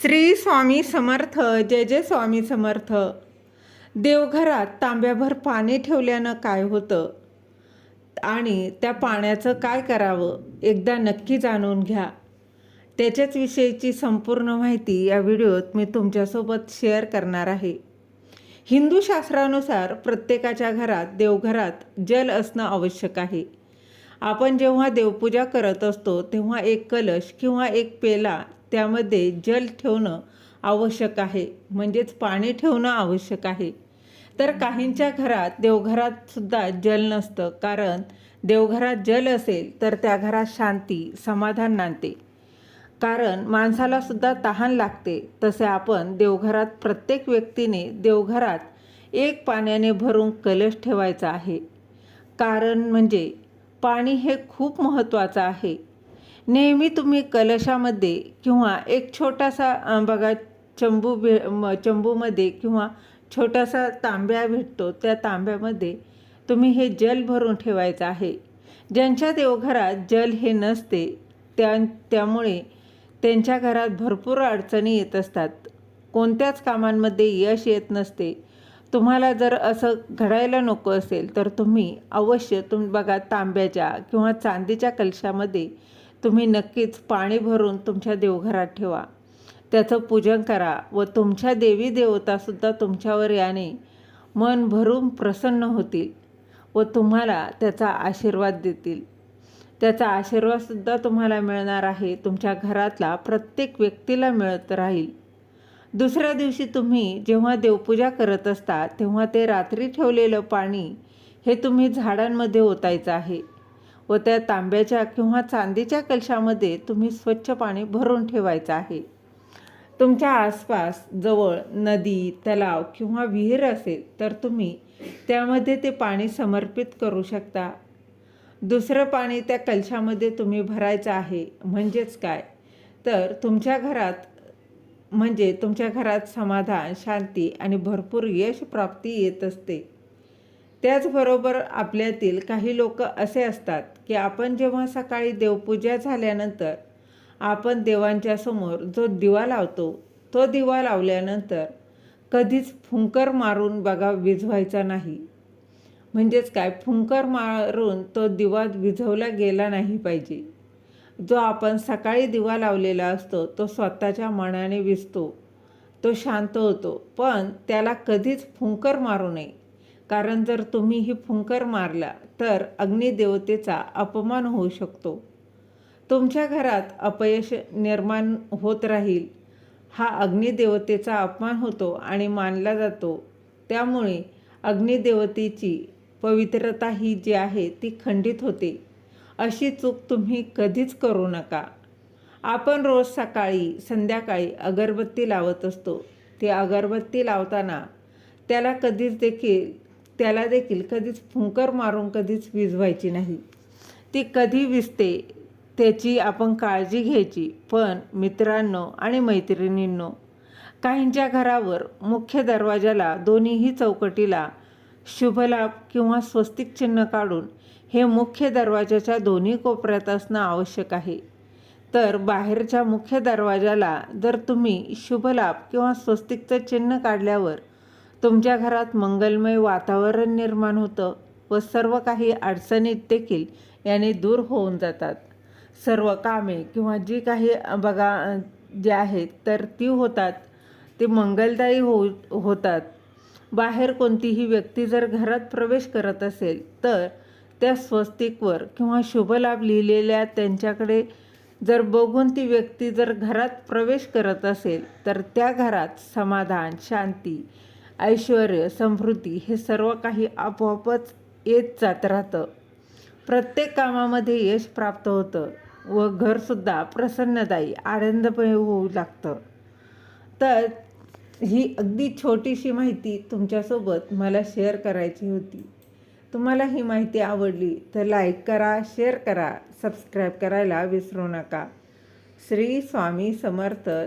श्री स्वामी समर्थ. जय जय स्वामी समर्थ. देवघरात तांब्याभर पाणी ठेवल्यानं काय होतं आणि त्या पाण्याचं काय करावं एकदा नक्की जाणून घ्या. त्याच्याच विषयीची संपूर्ण माहिती या व्हिडिओत मी तुमच्यासोबत शेअर करणार आहे. हिंदू शास्त्रानुसार प्रत्येकाच्या घरात देवघरात जल असणं आवश्यक आहे. आपण जेव्हा देवपूजा करत असतो तेव्हा एक कलश किंवा एक पेला त्यामध्ये जल ठेवणं आवश्यक आहे, म्हणजेच पाणी ठेवणं आवश्यक आहे. तर काहींच्या घरात देवघरात सुद्धा जल नसतं, कारण देवघरात जल असेल तर त्या घरात शांती समाधान नांदते. कारण माणसाला सुद्धा तहान लागते. तसे आपण देवघरात प्रत्येक व्यक्तीने देवघरात एक पाण्याने भरून कलश ठेवायचा आहे. कारण म्हणजे पाणी हे खूप महत्त्वाचं आहे. नेहमी तुम्ही कलशामध्ये किंवा एक छोटासा बघा चंबूमध्ये किंवा छोटासा तांब्या भेटतो, त्या तांब्यामध्ये तुम्ही हे जल भरून ठेवायचं आहे. ज्यांच्या देवघरात जल हे नसते त्यामुळे त्यांच्या घरात भरपूर अडचणी येत असतात. कोणत्याच कामांमध्ये यश येत नसते. तुम्हाला जर असं घडायला नको असेल तर तुम्ही अवश्य बघा तांब्याच्या किंवा चांदीच्या कलशामध्ये तुम्ही नक्कीच पाणी भरून तुमच्या देवघरात ठेवा. त्याचं पूजन करा व तुमच्या देवी देवतासुद्धा तुमच्यावर याने मन भरून प्रसन्न होतील व तुम्हाला त्याचा आशीर्वाद देतील. त्याचा आशीर्वादसुद्धा तुम्हाला मिळणार आहे. तुमच्या घरातला प्रत्येक व्यक्तीला मिळत राहील. दुसऱ्या दिवशी तुम्ही जेव्हा देवपूजा करत असता तेव्हा ते रात्री ठेवलेलं पाणी हे तुम्ही झाडांमध्ये ओतायचं आहे व त्या तांब्याच्या किंवा चांदीच्या कलशामध्ये तुम्ही स्वच्छ पाणी भरून ठेवायचं आहे. तुमच्या आसपास जवळ नदी तलाव किंवा विहीर असेल तर तुम्ही त्यामध्ये ते पाणी समर्पित करू शकता. दुसरं पाणी त्या कलशामध्ये तुम्ही भरायचं आहे. म्हणजेच काय तर तुमच्या घरात समाधान शांती आणि भरपूर यश प्राप्ती येत असते. त्याचबरोबर आपल्यातील काही लोक असे असतात की आपण जेव्हा सकाळी देवपूजा झाल्यानंतर आपण देवांच्या समोर जो दिवा लावतो, तो दिवा लावल्यानंतर कधीच फुंकर मारून बघा विझवायचा नाही. म्हणजेच काय, फुंकर मारून तो दिवा विझवला गेला नाही पाहिजे. जो आपण सकाळी दिवा लावलेला असतो तो स्वतःच्या मनाने विझतो, तो शांत होतो. पण त्याला कधीच फुंकर मारू नये. कारण जर तुम्ही ही फुंकर मारला तर अग्निदेवतेचा अपमान होऊ शकतो. तुमच्या घरात अपयश निर्माण होत राहील. हा अग्निदेवतेचा अपमान होतो आणि मानला जातो. त्यामुळे अग्निदेवतेची पवित्रता ही जी आहे ती खंडित होते. अशी चूक तुम्ही कधीच करू नका. आपण रोज सकाळी संध्याकाळी अगरबत्ती लावत असतो. ती अगरबत्ती लावताना त्याला देखील कधीच फुंकर मारून कधीच विझवायची नाही. ती कधी विझते त्याची आपण काळजी घ्यायची. पण मित्रांनो आणि मैत्रिणींनो, काहींच्या घरावर मुख्य दरवाजाला दोन्हीही चौकटीला शुभलाभ किंवा स्वस्तिक चिन्ह काढून हे मुख्य दरवाजाच्या दोन्ही कोपऱ्यात असणं आवश्यक आहे. तर बाहेरच्या मुख्य दरवाजाला जर तुम्ही शुभलाभ किंवा स्वस्तिकचं चिन्ह काढल्यावर तुमच्या घरात मंगलमय वातावरण निर्माण होतं व सर्व काही अडचणी देखील याने दूर होऊन जातात. सर्व कामे किंवा जी काही जे आहेत तर ती होतात, ते मंगलदायी होतात. बाहेर कोणतीही व्यक्ती जर घरात प्रवेश करत असेल तर त्या स्वस्तिकवर किंवा शुभलाभ लिहिलेल्या त्यांच्याकडे जर बघून ती व्यक्ती जर घरात प्रवेश करत असेल तर त्या घरात समाधान शांती ऐश्वर्य समृद्धी हे सर्व काही आपोआपच येत जात राहतं. प्रत्येक कामामध्ये यश प्राप्त होतं व घरसुद्धा प्रसन्नदायी आनंदमय होऊ लागतं. तर ही अगदी छोटीशी माहिती तुमच्यासोबत मला शेअर करायची होती. तुम्हाला ही माहिती आवडली तर लाईक करा, शेअर करा, सबस्क्राईब करायला विसरू नका. श्री स्वामी समर्थ.